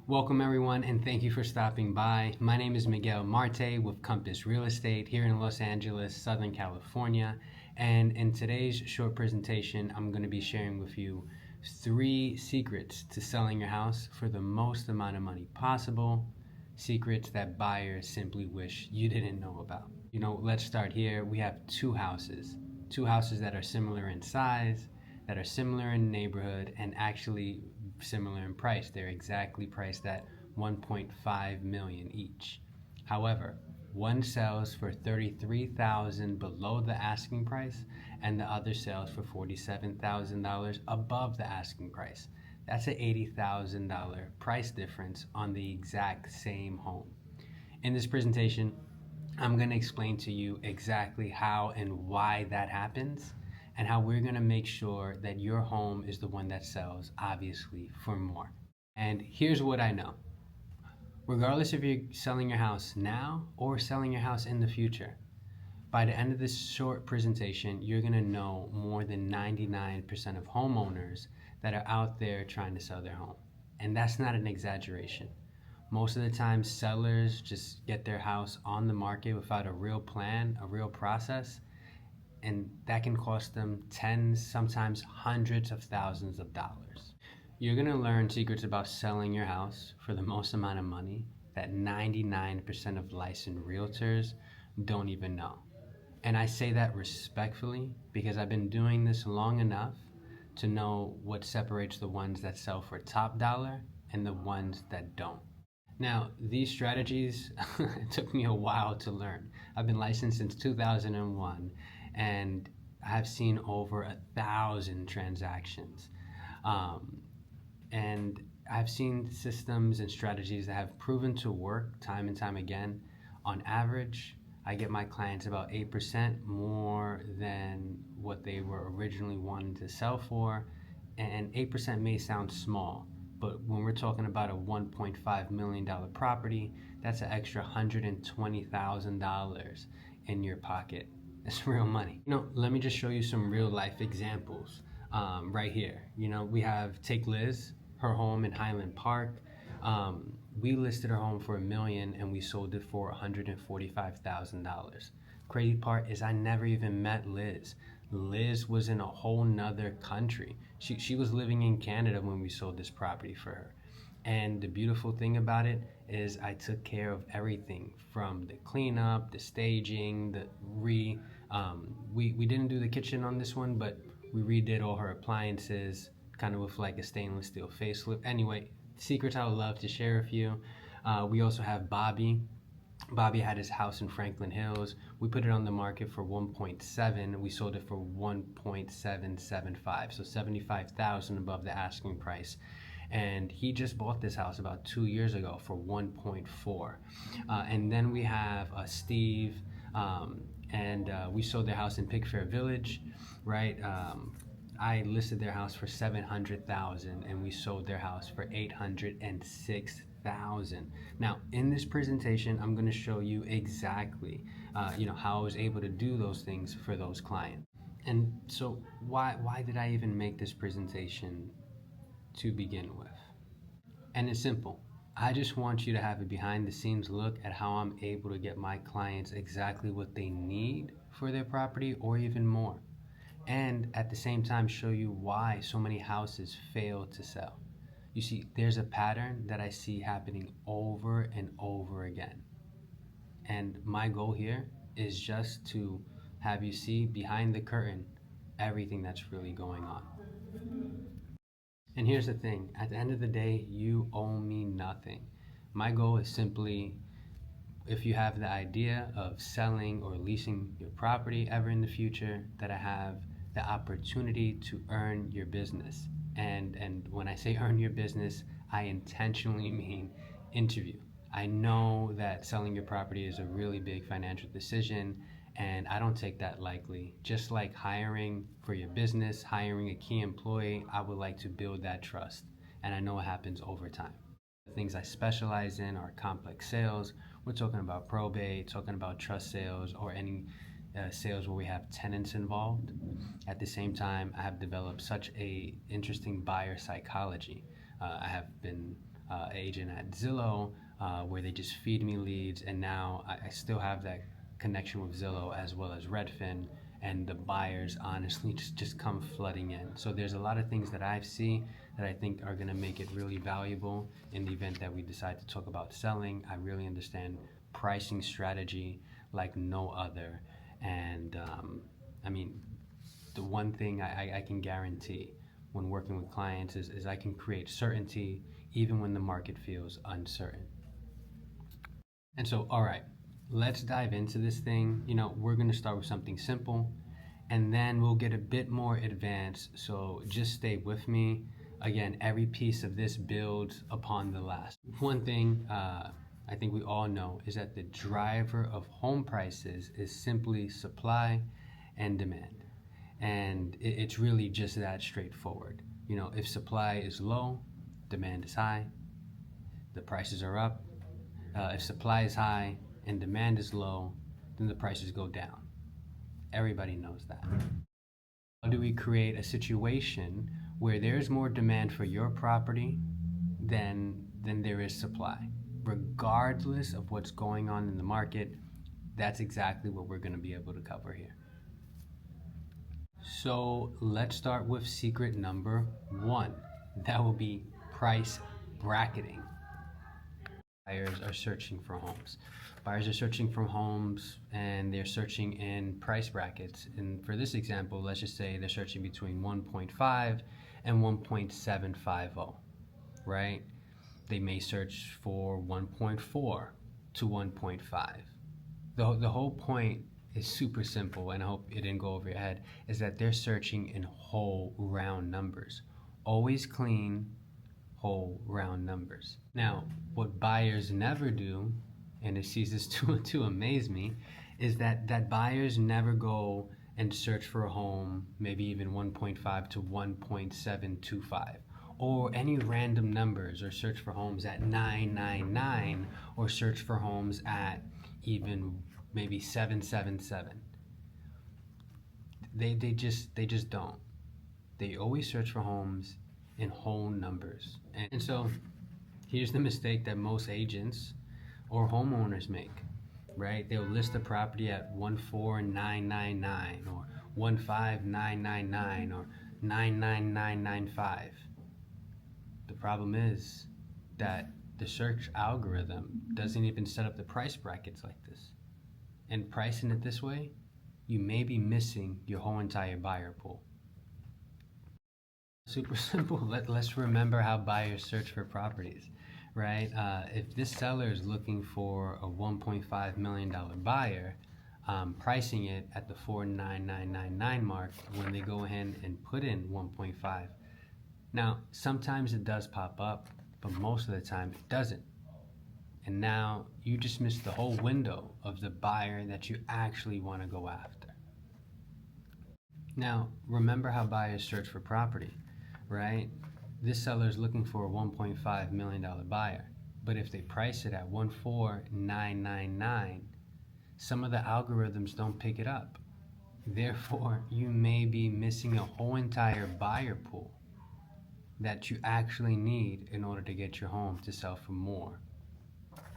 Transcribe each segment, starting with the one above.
Welcome everyone and thank you for stopping by. My name is Miguel Marte with Compass Real Estate here in Los Angeles, Southern California. And in today's short presentation, I'm going to be sharing with you 3 secrets to selling your house for the most amount of money possible. Secrets that buyers simply wish you didn't know about. Let's start here. We have two houses that are similar in size, that are similar in neighborhood, and actually similar in price. They're exactly priced at $1.5 million each. However, one sells for $33,000 below the asking price, and the other sells for $47,000 above the asking price. That's an $80,000 price difference on the exact same home. In this presentation, I'm going to explain to you exactly how and why that happens, and how we're going to make sure that your home is the one that sells, obviously, for more. And here's what I know. Regardless if you're selling your house now or selling your house in the future, by the end of this short presentation, you're going to know more than 99% of homeowners that are out there trying to sell their home. And that's not an exaggeration. Most of the time, sellers just get their house on the market without a real plan, a real process, and that can cost them tens, sometimes hundreds of thousands of dollars. You're going to learn secrets about selling your house for the most amount of money that 99% of licensed realtors don't even know. And I say that respectfully because I've been doing this long enough to know what separates the ones that sell for top dollar and the ones that don't. Now, these strategies it took me a while to learn. I've been licensed since 2001, and I've seen over 1,000 transactions. And I've seen systems and strategies that have proven to work time and time again. On average, I get my clients about 8% more than what they were originally wanting to sell for. And 8% may sound small, but when we're talking about a $1.5 million property, that's an extra $120,000 in your pocket. It's real money. Let me just show you some real life examples right here. We have take Liz, her home in Highland Park. We listed her home for $1 million and we sold it for $145,000. Crazy part is I never even met Liz. Liz was in a whole nother country. She was living in Canada when we sold this property for her. And the beautiful thing about it is I took care of everything from the cleanup, the staging, we didn't do the kitchen on this one, but we redid all her appliances, kind of with like a stainless steel facelift. Anyway, secrets I would love to share with you. We also have Bobby. Bobby had his house in Franklin Hills. We put it on the market for 1.7. We sold it for 1.775, so 75,000 above the asking price. And he just bought this house about 2 years ago for 1.4. And then we have Steve, and we sold their house in Pickfair Village, right? I listed their house for 700,000 and we sold their house for 806,000. Now, in this presentation, I'm going to show you exactly, how I was able to do those things for those clients. And so, why did I even make this presentation to begin with? And it's simple. I just want you to have a behind-the-scenes look at how I'm able to get my clients exactly what they need for their property or even more. And at the same time show you why so many houses fail to sell. You see, there's a pattern that I see happening over and over again. And my goal here is just to have you see behind the curtain everything that's really going on. And here's the thing, at the end of the day, you owe me nothing. My goal is simply, if you have the idea of selling or leasing your property ever in the future, that I have the opportunity to earn your business. And when I say earn your business, I intentionally mean interview. I know that selling your property is a really big financial decision, and I don't take that lightly. Just like hiring for your business, hiring a key employee, I would like to build that trust, and I know it happens over time. The things I specialize in are complex sales. We're talking about probate, talking about trust sales, or any sales where we have tenants involved. At the same time, I have developed such a interesting buyer psychology. I have been agent at Zillow where they just feed me leads, and now I still have that connection with Zillow as well as Redfin, and the buyers honestly just come flooding in. So there's a lot of things that I see that I think are going to make it really valuable in the event that we decide to talk about selling. I really understand pricing strategy like no other, and I mean, the one thing I can guarantee when working with clients is I can create certainty even when the market feels uncertain. And so, all right, let's dive into this thing. We're going to start with something simple, and then we'll get a bit more advanced. So just stay with me. Again, every piece of this builds upon the last. One thing I think we all know is that the driver of home prices is simply supply and demand. And it's really just that straightforward. If supply is low, demand is high, the prices are up. If supply is high and demand is low, then the prices go down. Everybody knows that. How do we create a situation where there's more demand for your property than there is supply? Regardless of what's going on in the market, that's exactly what we're going to be able to cover here. So let's start with secret number 1. That will be price bracketing. Buyers are searching for homes. Buyers are searching for homes, and they're searching in price brackets. And for this example, let's just say they're searching between 1.5 and 1.750, right? They may search for 1.4 to 1.5. The whole point is super simple, and I hope it didn't go over your head, is that they're searching in whole round numbers. Always clean, whole round numbers. Now, what buyers never do, and it ceases to amaze me, is that buyers never go and search for a home, maybe even 1.5 to 1.725, or any random numbers, or search for homes at 999, or search for homes at even maybe 777. They just don't. They always search for homes in whole numbers. And so here's the mistake that most agents or homeowners make, right? They'll list the property at 14999 or 15999 or 99995. The problem is that the search algorithm doesn't even set up the price brackets like this. And pricing it this way, you may be missing your whole entire buyer pool. Super simple. Let's remember how buyers search for properties, right? If this seller is looking for a $1.5 million buyer, pricing it at the 49999 mark when they go ahead and put in 1.5. Now, sometimes it does pop up, but most of the time it doesn't. And now you just missed the whole window of the buyer that you actually want to go after. Now, remember how buyers search for property, right? This seller is looking for a $1.5 million buyer, but if they price it at 14999, some of the algorithms don't pick it up. Therefore, you may be missing a whole entire buyer pool that you actually need in order to get your home to sell for more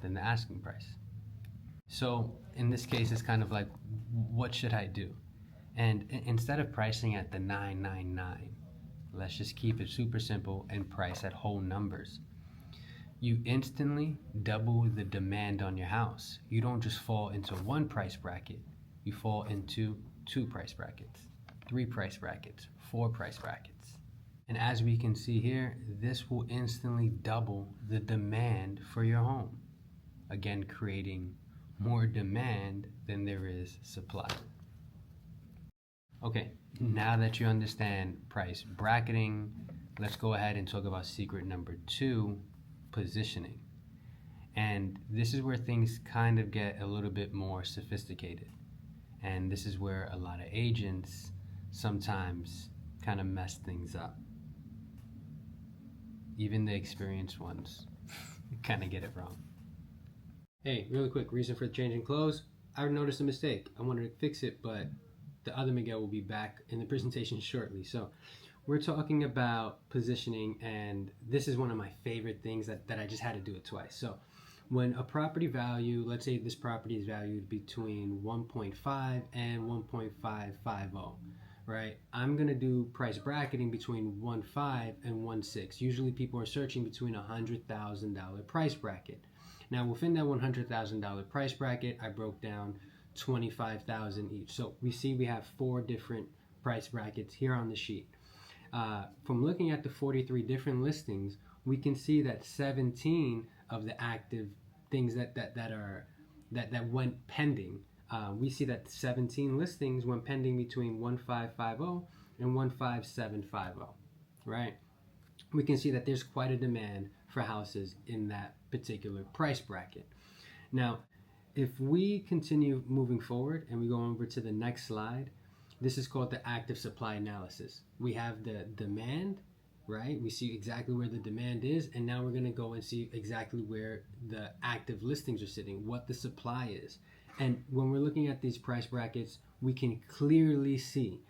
than the asking price. So in this case, it's kind of like, what should I do? And instead of pricing at the 999, let's just keep it super simple and price at whole numbers. You instantly double the demand on your house. You don't just fall into one price bracket, you fall into 2 price brackets, 3 price brackets, 4 price brackets. And as we can see here, this will instantly double the demand for your home. Again, creating more demand than there is supply. Okay, now that you understand price bracketing, let's go ahead and talk about secret number 2, positioning. And this is where things kind of get a little bit more sophisticated. And this is where a lot of agents sometimes kind of mess things up. Even the experienced ones kind of get it wrong. Hey, really quick, reason for changing clothes. I noticed a mistake. I wanted to fix it, but the other Miguel will be back in the presentation shortly. So we're talking about positioning, and this is one of my favorite things that I just had to do it twice. So when a property value, let's say this property is valued between 1.5 and 1.550, right? I'm gonna do price bracketing between 1.5 and 1.6. Usually people are searching between $100,000 price bracket. Now within that $100,000 price bracket, I broke down 25,000 each. So we see we have 4 different price brackets here on the sheet. From looking at the 43 different listings, we can see that 17 of the active things that went pending. We see that 17 listings went pending between 1.550 and 1.5750, right? We can see that there's quite a demand for houses in that particular price bracket. Now, if we continue moving forward and we go over to the next slide, this is called the active supply analysis. We have the demand, right? We see exactly where the demand is, and now we're going to go and see exactly where the active listings are sitting, what the supply is. And when we're looking at these price brackets, we can clearly see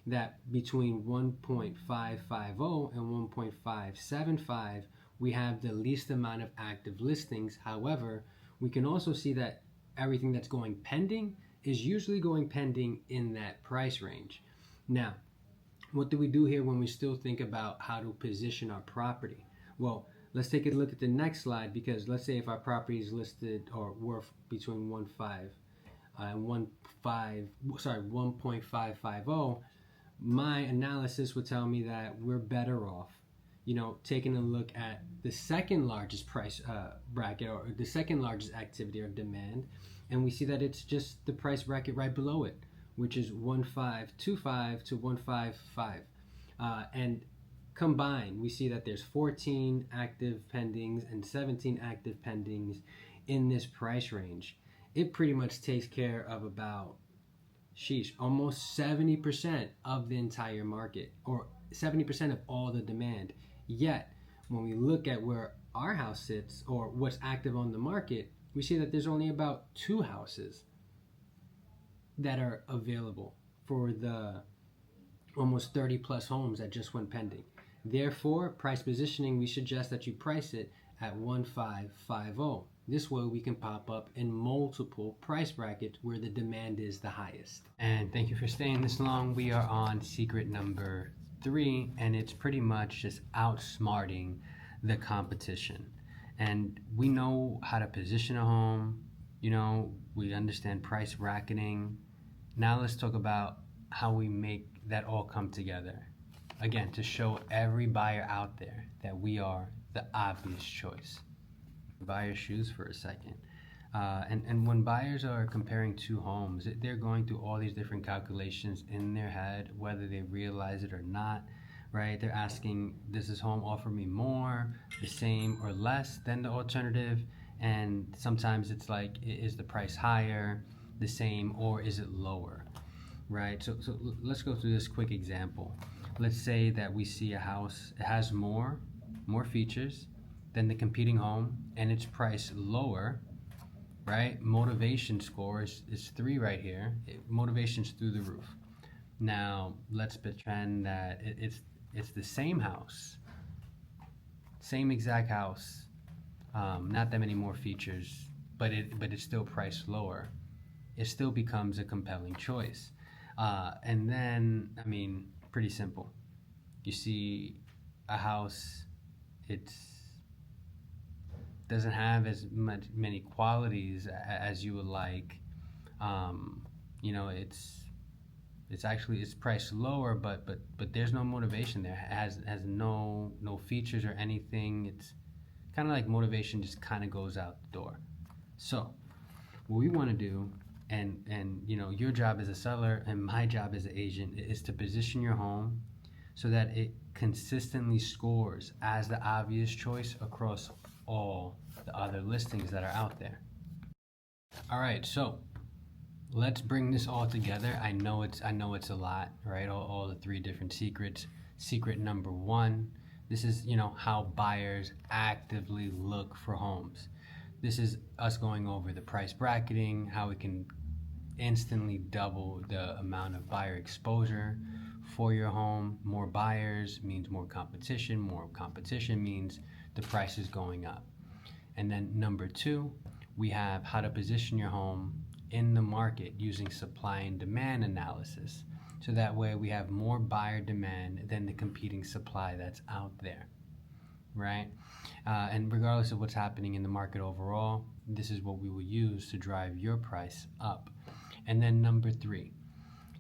that between 1.550 and 1.575, we have the least amount of active listings. However, we can also see that everything that's going pending is usually going pending in that price range. Now, what do we do here when we still think about how to position our property? Well, let's take a look at the next slide, because let's say if our property is listed or worth between 1.5 and 1.550, my analysis would tell me that we're better off, taking a look at the second largest price bracket, or the second largest activity or demand, and we see that it's just the price bracket right below it, which is 1.525 to 1.55, and combined we see that there's 14 active pendings and 17 active pendings in this price range. It pretty much takes care of about almost 70% of the entire market, or 70% of all the demand. Yet when we look at where our house sits or what's active on the market, we see that there's only about 2 houses that are available for the almost 30 plus homes that just went pending. Therefore, price positioning, we suggest that you price it at 1.550. This way we can pop up in multiple price brackets where the demand is the highest. And thank you for staying this long. We are on secret number 3, and it's pretty much just outsmarting the competition. And we know how to position a home, we understand price bracketing. Now let's talk about how we make that all come together. Again, to show every buyer out there that we are the obvious choice. Buyer's shoes for a second. And when buyers are comparing 2 homes, they're going through all these different calculations in their head, whether they realize it or not, right? They're asking, does this home offer me more, the same, or less than the alternative? And sometimes it's like, is the price higher, the same, or is it lower, right? So let's go through this quick example. Let's say that we see a house, it has more features than the competing home, and it's priced lower, right? Motivation score is 3 right here. Motivation's through the roof. Now let's pretend that it's the same house, same exact house, not that many more features, but it's still priced lower. It still becomes a compelling choice. And then, pretty simple. You see a house, it doesn't have as many qualities as you would like. It's priced lower, but there's no motivation there. It has no features or anything. It's kind of like motivation just kind of goes out the door. So what we want to do, and your job as a seller and my job as an agent, is to position your home so that it consistently scores as the obvious choice across all the other listings that are out there. All right, so let's bring this all together. I know it's a lot, right? All the 3 different secrets. Secret number 1, this is how buyers actively look for homes. This is us going over the price bracketing, how we can instantly double the amount of buyer exposure for your home. More buyers means more competition. More competition means the price is going up. And then number two, we have how to position your home in the market using supply and demand analysis. So that way we have more buyer demand than the competing supply that's out there, right? And regardless of what's happening in the market overall, this is what we will use to drive your price up. And then number three,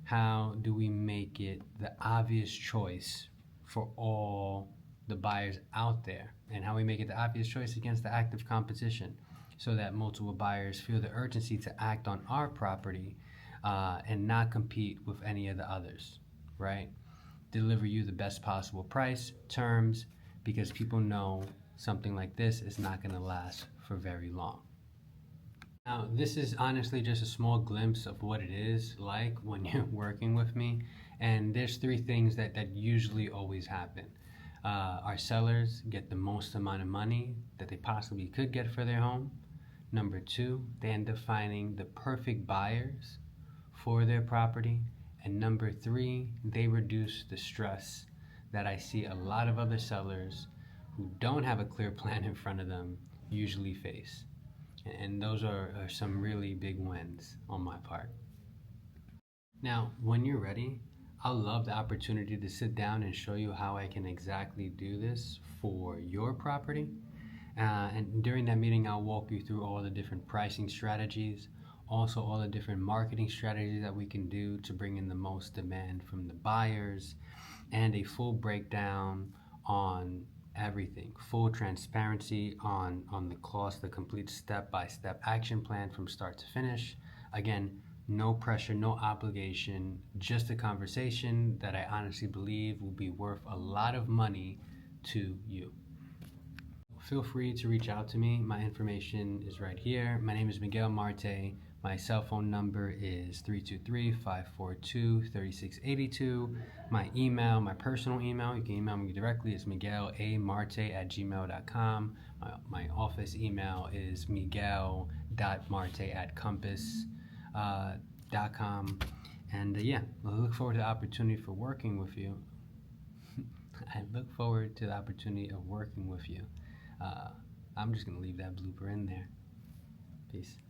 how do we make it the obvious choice for all the buyers out there, and how we make it the obvious choice against the active competition so that multiple buyers feel the urgency to act on our property and not compete with any of the others, right? Deliver you the best possible price, terms, because people know something like this is not going to last for very long. Now, this is honestly just a small glimpse of what it is like when you're working with me. And there's three things that usually always happen. Our sellers get the most amount of money that they possibly could get for their home. Number two, they end up finding the perfect buyers for their property. And number three, they reduce the stress that I see a lot of other sellers who don't have a clear plan in front of them usually face. And those are some really big wins on my part. Now, when you're ready, I'll love the opportunity to sit down and show you how I can exactly do this for your property. And during that meeting, I'll walk you through all the different pricing strategies, also all the different marketing strategies that we can do to bring in the most demand from the buyers, and a full breakdown on everything, full transparency on the cost, the complete step-by-step action plan from start to finish. Again, no pressure, no obligation, just a conversation that I honestly believe will be worth a lot of money to you. Feel free to reach out to me. My information is right here. My name is Miguel Marte. My cell phone number is 323-542-3682. My email, my personal email, you can email me directly. It's miguelamarte@gmail.com. My office email is miguel.marte@compass.com. And I look forward to the opportunity for working with you. I look forward to the opportunity of working with you. I'm just going to leave that blooper in there. Peace.